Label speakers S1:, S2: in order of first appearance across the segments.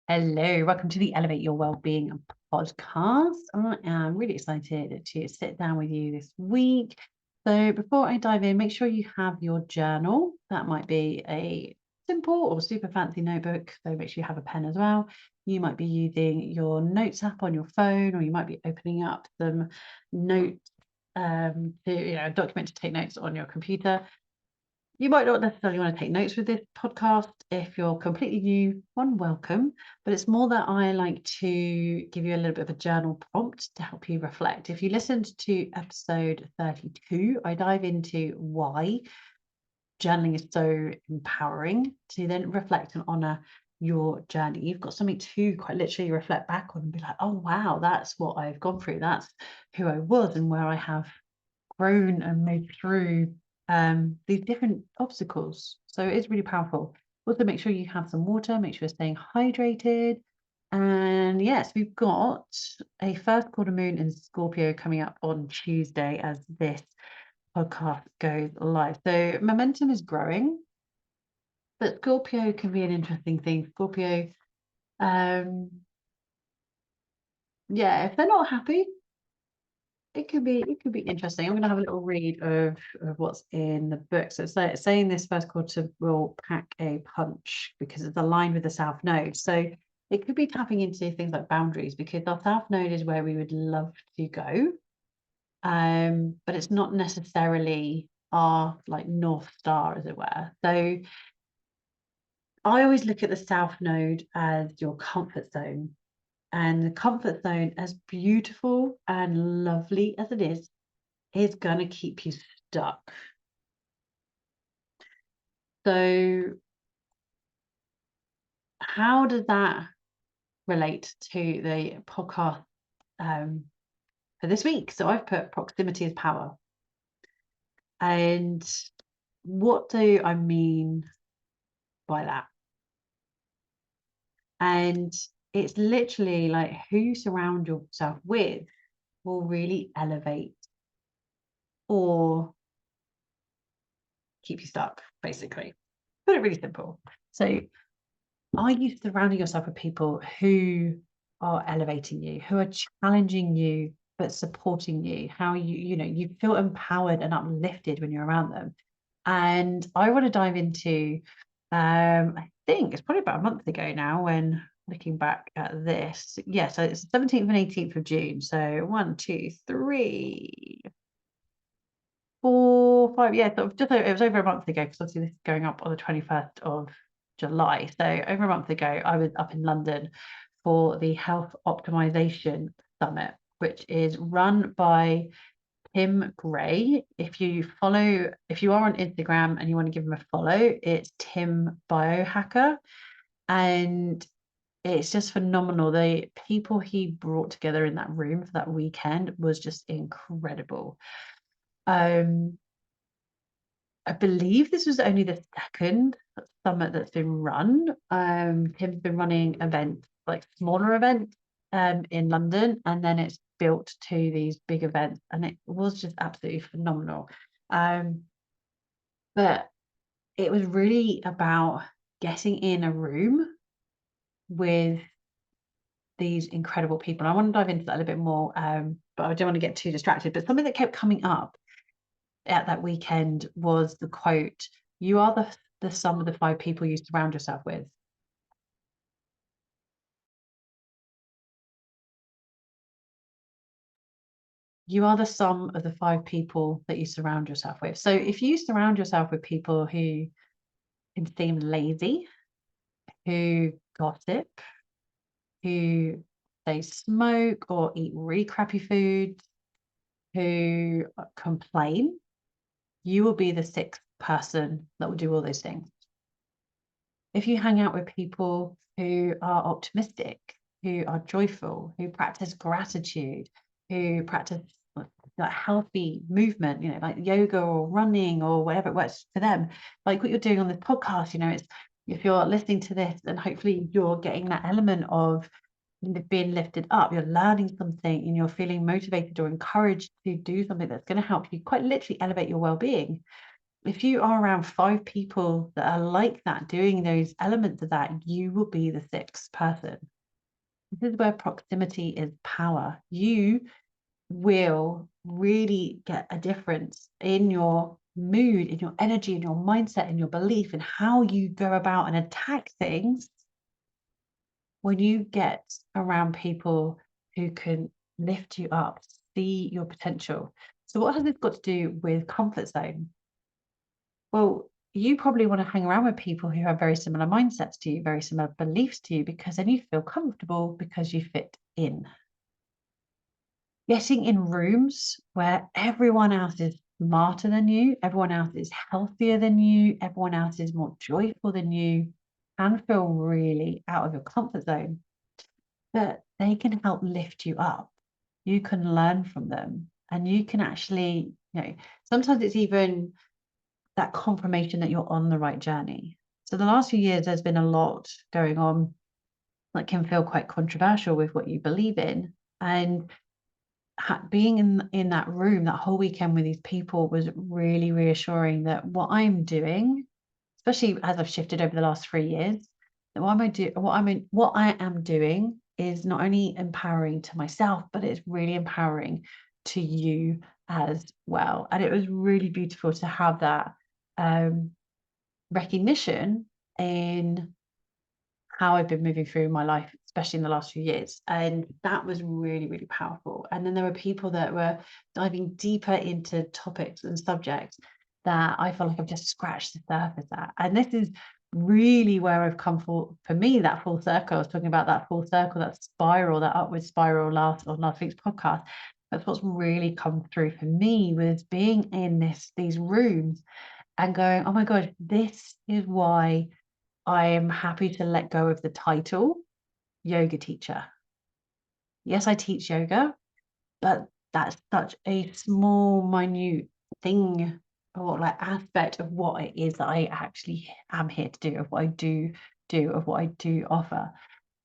S1: Hello, welcome to the Elevate Your Wellbeing podcast. I am really excited to sit down with you this week. So before I dive in, make sure you have your journal. That might be a simple or super fancy notebook. So make sure you have a pen as well. You might be using your notes app on your phone, or you might be opening up some notes to a document to take notes on your computer. You might not necessarily want to take notes with this podcast. If you're completely new, welcome. But it's more that I like to give you a little bit of a journal prompt to help you reflect. If you listened to episode 32, I dive into why journaling is so empowering to then reflect and honor your journey. You've got something to quite literally reflect back on and be like, oh, wow, that's what I've gone through. That's who I was and where I have grown and moved through these different obstacles. So it's really powerful. Also, make sure you have some water, make sure you're staying hydrated. And yes, we've got a first quarter moon in Scorpio coming up on Tuesday as this podcast goes live. So momentum is growing, but Scorpio can be an interesting thing. Scorpio, yeah, if they're not happy, it could be interesting. I'm going to have a little read of what's in the book. So it's saying this first quarter will pack a punch because it's aligned with the South Node. So it could be tapping into things like boundaries, because our South Node is where we would love to go, but it's not necessarily our like North Star, as it were. So I always look at the South Node as your comfort zone. And the comfort zone, as beautiful and lovely as it is going to keep you stuck. So how does that relate to the podcast for this week? So I've put proximity is power. And what do I mean by that? And it's literally like who you surround yourself with will really elevate or keep you stuck, basically. Put it really simple. So are you surrounding yourself with people who are elevating you, who are challenging you, but supporting you? How you feel empowered and uplifted when you're around them. And I want to dive into, I think it's probably about a month ago now when looking back at this. Yeah, so it's the 17th and 18th of June. So 1, 2, 3, 4, 5. Yeah, so it was over a month ago, because obviously this is going up on the 21st of July. So over a month ago, I was up in London for the Health Optimisation Summit, which is run by Tim Gray. If you are on Instagram and you want to give him a follow, it's Tim Biohacker. And it's just phenomenal. The people he brought together in that room for that weekend was just incredible. I believe this was only the second summit that's been run. Tim's been running events, like smaller events, in London, and then it's built to these big events, and it was just absolutely phenomenal. But it was really about getting in a room with these incredible people. I want to dive into that a little bit more, but I don't want to get too distracted. But something that kept coming up at that weekend was the quote, "You are the sum of the 5 people you surround yourself with." You are the sum of the 5 people that you surround yourself with. So if you surround yourself with people who can seem lazy, who gossip, who they smoke or eat really crappy foods, who complain, you will be the 6th person that will do all those things. If you hang out with people who are optimistic, who are joyful, who practice gratitude, who practice like healthy movement, like yoga or running or whatever it works for them, like what you're doing on this podcast, it's, if you're listening to this, then hopefully you're getting that element of being lifted up, you're learning something and you're feeling motivated or encouraged to do something that's going to help you quite literally elevate your well-being. if you are around 5 people that are like that, doing those elements of that, you will be the 6th person. This is where proximity is power. You will really get a difference in your mood, in your energy, in your mindset, in your belief, in how you go about and attack things when you get around people who can lift you up, see your potential. So what has this got to do with comfort zone? Well, you probably want to hang around with people who have very similar mindsets to you, very similar beliefs to you, because then you feel comfortable because you fit in. Getting in rooms where everyone else is smarter than you, everyone else is healthier than you, everyone else is more joyful than you, can feel really out of your comfort zone. But they can help lift you up. You can learn from them, and you can actually, sometimes it's even that confirmation that you're on the right journey. So the last few years, there's been a lot going on that can feel quite controversial with what you believe in. And being in that room that whole weekend with these people was really reassuring that what I'm doing, especially as I've shifted over the last 3 years, that what I am doing is not only empowering to myself, but it's really empowering to you as well. And it was really beautiful to have that recognition in how I've been moving through my life, especially in the last few years. And that was really, really powerful. And then there were people that were diving deeper into topics and subjects that I feel like I've just scratched the surface at. And this is really where I've come for me, that full circle. I was talking about that full circle, that spiral, that upward spiral last week's podcast. That's what's really come through for me, was being in these rooms and going, oh my God, this is why I am happy to let go of the title yoga teacher. Yes, I teach yoga, but that's such a small, minute thing, or like aspect of what it is that I actually am here to do, of what I do, of what I do offer.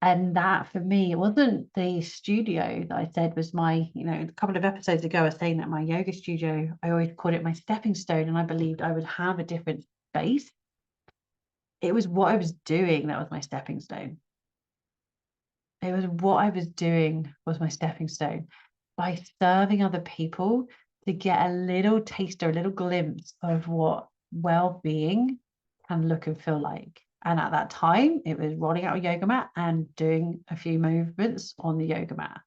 S1: And that for me, it wasn't the studio that I said was my, a couple of episodes ago, I was saying that my yoga studio, I always called it my stepping stone, and I believed I would have a different space. It was what I was doing that was my stepping stone. It was what I was doing was my stepping stone. By serving other people to get a little taster, a little glimpse of what well-being can look and feel like. And at that time, it was rolling out a yoga mat and doing a few movements on the yoga mat.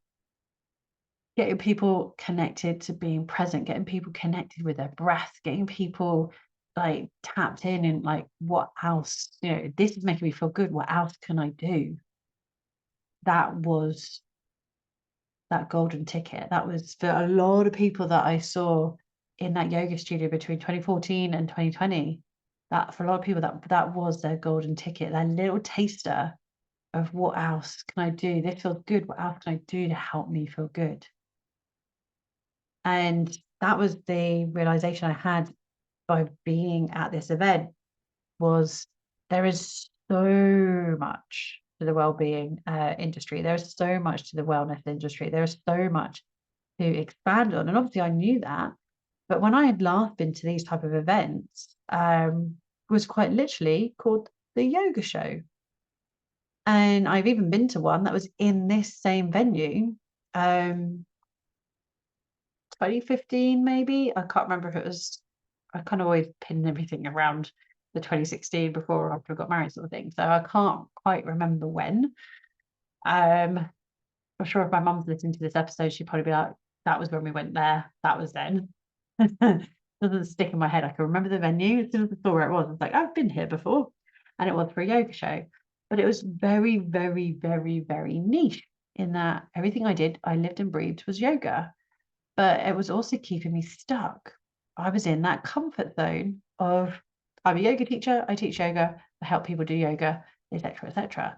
S1: Getting people connected to being present, getting people connected with their breath, getting people like tapped in and like, what else, this is making me feel good. What else can I do? That was that golden ticket. That was for a lot of people that I saw in that yoga studio between 2014 and 2020. That for a lot of people, that was their golden ticket, their little taster of what else can I do? This feels good. What else can I do to help me feel good? And that was the realization I had by being at this event, was there is so much to the well-being industry. There is so much to the wellness industry. There is so much to expand on. And obviously I knew that, but when I had last been to these type of events, was quite literally called the yoga show. And I've even been to one that was in this same venue, 2015, maybe. I can't remember if it was, I kind of always pin everything around the 2016 before or after I got married sort of thing. So I can't quite remember when. I'm sure if my mum's listening to this episode, she'd probably be like, that was when we went there. That was then. Doesn't stick in my head. I can remember the venue. As soon as I saw where it was, I was like, I've been here before. And it was for a yoga show. But it was very, very, very, very niche in that everything I did, I lived and breathed, was yoga. But it was also keeping me stuck. I was in that comfort zone of, I'm a yoga teacher, I teach yoga, I help people do yoga, etc., etc.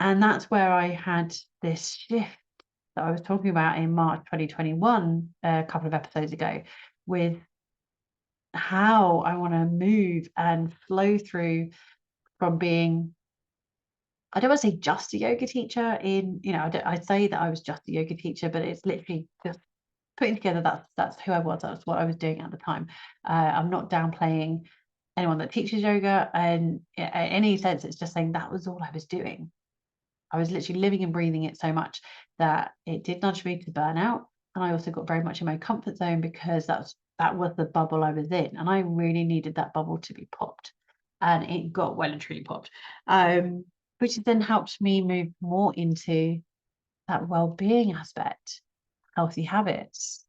S1: And that's where I had this shift that I was talking about in March 2021, a couple of episodes ago, with how I want to move and flow through from being, I don't want to say just a yoga teacher I say that I was just a yoga teacher, but it's literally just putting together that's who I was. That's what I was doing at the time. I'm not downplaying anyone that teaches yoga, and in any sense, it's just saying that was all I was doing. I was literally living and breathing it so much that it did nudge me to burnout. And I also got very much in my comfort zone because that was the bubble I was in. And I really needed that bubble to be popped. And it got well and truly popped. Which then helped me move more into that well-being aspect, healthy habits.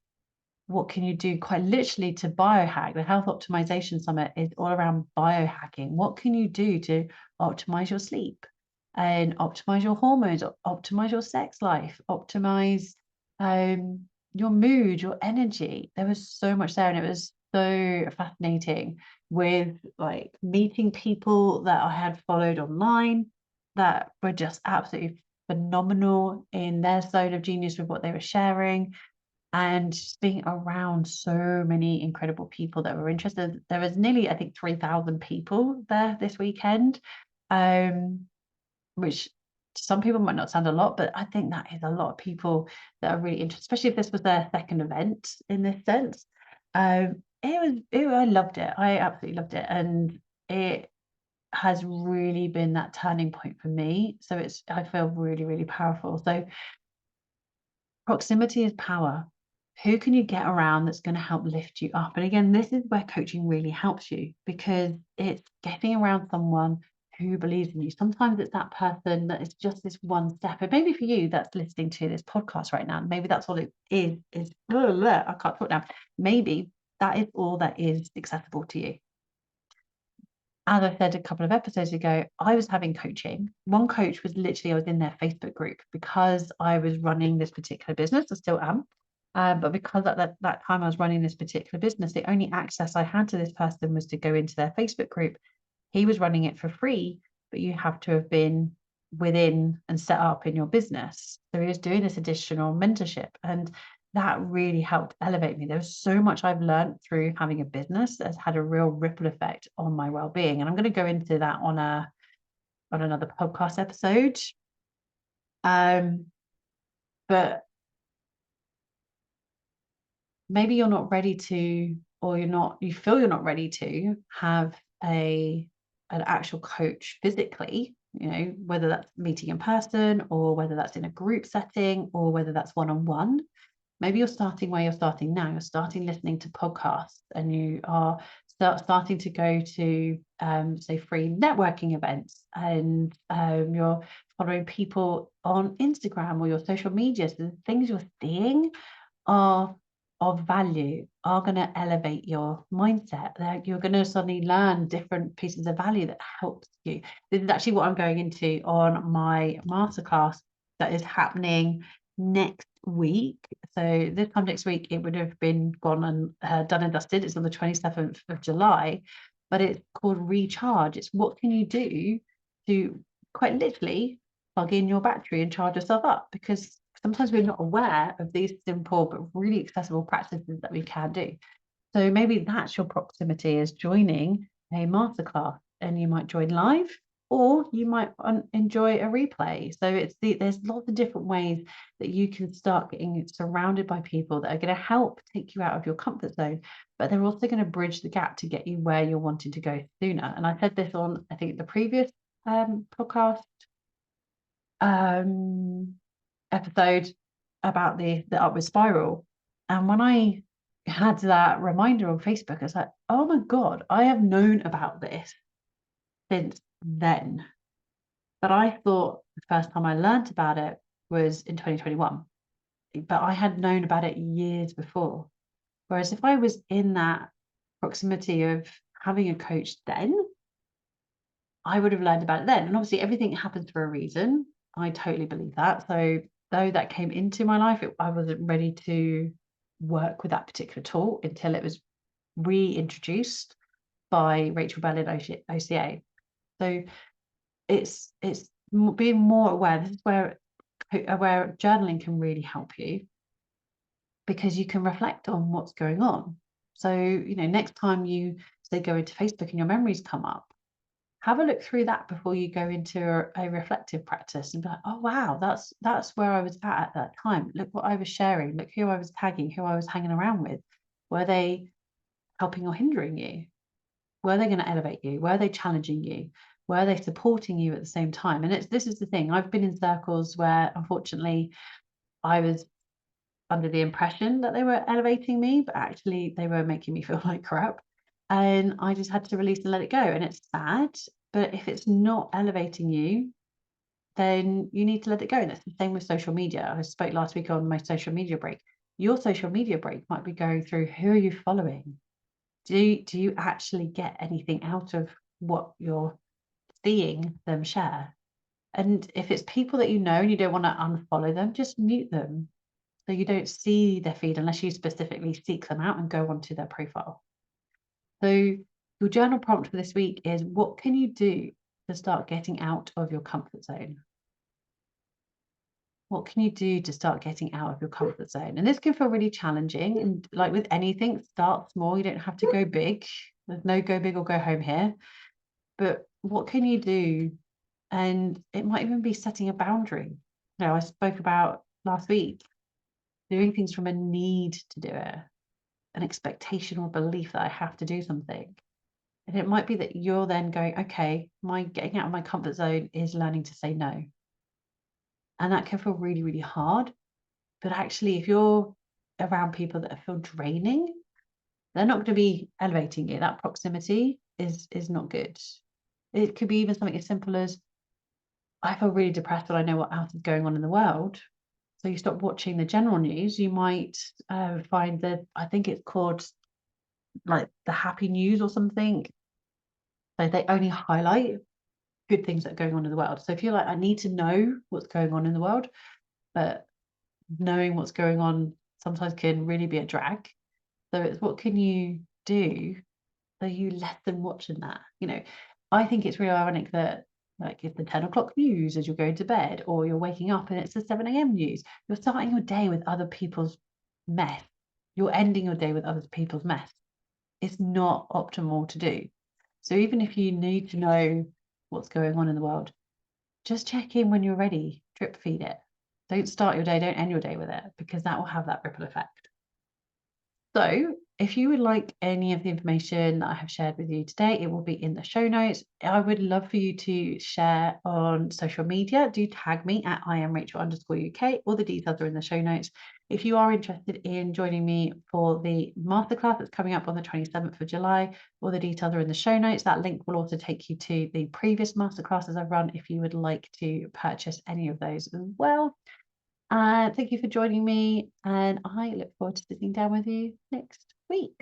S1: What can you do quite literally to biohack? The Health Optimization Summit is all around biohacking. What can you do to optimize your sleep and optimize your hormones, optimize your sex life, optimize your mood, your energy? There was so much there, and it was so fascinating with like meeting people that I had followed online that were just absolutely phenomenal in their zone of genius with what they were sharing, and just being around so many incredible people that were interested. There was nearly, I think, 3,000 people there this weekend, which to some people might not sound a lot, but I think that is a lot of people that are really interested, especially if this was their second event in this sense. I loved it. I absolutely loved it. And it has really been that turning point for me. So I feel really, really powerful. So proximity is power. Who can you get around that's going to help lift you up? And again, this is where coaching really helps you, because it's getting around someone who believes in you. Sometimes it's that person that is just this one step. And maybe for you that's listening to this podcast right now, maybe that's all it is blah, blah, blah, I can't talk now. Maybe that is all that is accessible to you. As I said a couple of episodes ago, I was having coaching. One coach was literally, I was in their Facebook group because I was running this particular business. I still am. But because at that time I was running this particular business, the only access I had to this person was to go into their Facebook group. He was running it for free, but you have to have been within and set up in your business. So he was doing this additional mentorship, and that really helped elevate me. There was so much I've learned through having a business that has had a real ripple effect on my well-being. And I'm going to go into that on another podcast episode. But maybe you're not ready to, or you feel you're not ready to have an actual coach physically, whether that's meeting in person or whether that's in a group setting or whether that's one-on-one. Maybe you're starting where you're starting now. You're starting listening to podcasts, and you are starting to go to, say, free networking events, and you're following people on Instagram or your social media. So the things you're seeing are of value, are going to elevate your mindset. You're going to suddenly learn different pieces of value that helps you. This is actually what I'm going into on my masterclass that is happening next week. So this time next week, it would have been gone and done and dusted. It's on the 27th of July, but it's called Recharge. It's what can you do to quite literally plug in your battery and charge yourself up, because sometimes we're not aware of these simple but really accessible practices that we can do. So maybe that's your proximity, is joining a masterclass, and you might join live, or you might enjoy a replay. So there's lots of different ways that you can start getting surrounded by people that are going to help take you out of your comfort zone, but they're also going to bridge the gap to get you where you're wanting to go sooner. And I said this on, I think, the previous podcast episode about the upward spiral. And when I had that reminder on Facebook, I was like, oh my God, I have known about this since then. But I thought the first time I learned about it was in 2021. But I had known about it years before. Whereas if I was in that proximity of having a coach then, I would have learned about it then. And obviously everything happens for a reason. I totally believe that. So though that came into my life, I wasn't ready to work with that particular tool until it was reintroduced by Rachael Bell in OCA. So it's being more aware. This is where journaling can really help you, because you can reflect on what's going on. So, next time you say go into Facebook and your memories come up, have a look through that before you go into a reflective practice and be like, oh, wow, that's where I was at that time. Look what I was sharing. Look who I was tagging, who I was hanging around with. Were they helping or hindering you? Were they going to elevate you? Were they challenging you? Were they supporting you at the same time? And this is the thing. I've been in circles where, unfortunately, I was under the impression that they were elevating me, but actually they were making me feel like crap. And I just had to release and let it go. And it's sad, but if it's not elevating you, then you need to let it go. And it's the same with social media. I spoke last week on my social media break. Your social media break might be going through, who are you following? Do you actually get anything out of what you're seeing them share? And if it's people that you know and you don't want to unfollow them, just mute them so you don't see their feed unless you specifically seek them out and go onto their profile. So your journal prompt for this week is, what can you do to start getting out of your comfort zone? What can you do to start getting out of your comfort zone? And this can feel really challenging. And like with anything, start small. You don't have to go big. There's no go big or go home here. But what can you do? And it might even be setting a boundary. You know, I spoke about last week, doing things from a need to do it, an expectation or belief that I have to do something. And it might be that you're then going, okay, my getting out of my comfort zone is learning to say no. And that can feel really, really hard. But actually, if you're around people that feel draining, they're not going to be elevating you. That proximity is not good. It could be even something as simple as, I feel really depressed when I know what else is going on in the world. So you stop watching the general news. You might find that, I think it's called like the happy news or something. So they only highlight good things that are going on in the world. So if you're like, I need to know what's going on in the world, but knowing what's going on sometimes can really be a drag. So it's, what can you do so you let them watch in that? You know, I think it's really ironic that, like, if the 10 o'clock news as you're going to bed, or you're waking up and it's the 7 a.m. news, you're starting your day with other people's mess. You're ending your day with other people's mess. It's not optimal to do. So even if you need to know what's going on in the world, just check in when you're ready, drip feed it. Don't start your day, don't end your day with it, because that will have that ripple effect. So if you would like any of the information that I have shared with you today, it will be in the show notes. I would love for you to share on social media. Do tag me at @IamRachel_UK. All the details are in the show notes. If you are interested in joining me for the masterclass that's coming up on the 27th of July, all the details are in the show notes. That link will also take you to the previous masterclasses I've run if you would like to purchase any of those as well. Thank you for joining me, and I look forward to sitting down with you next week.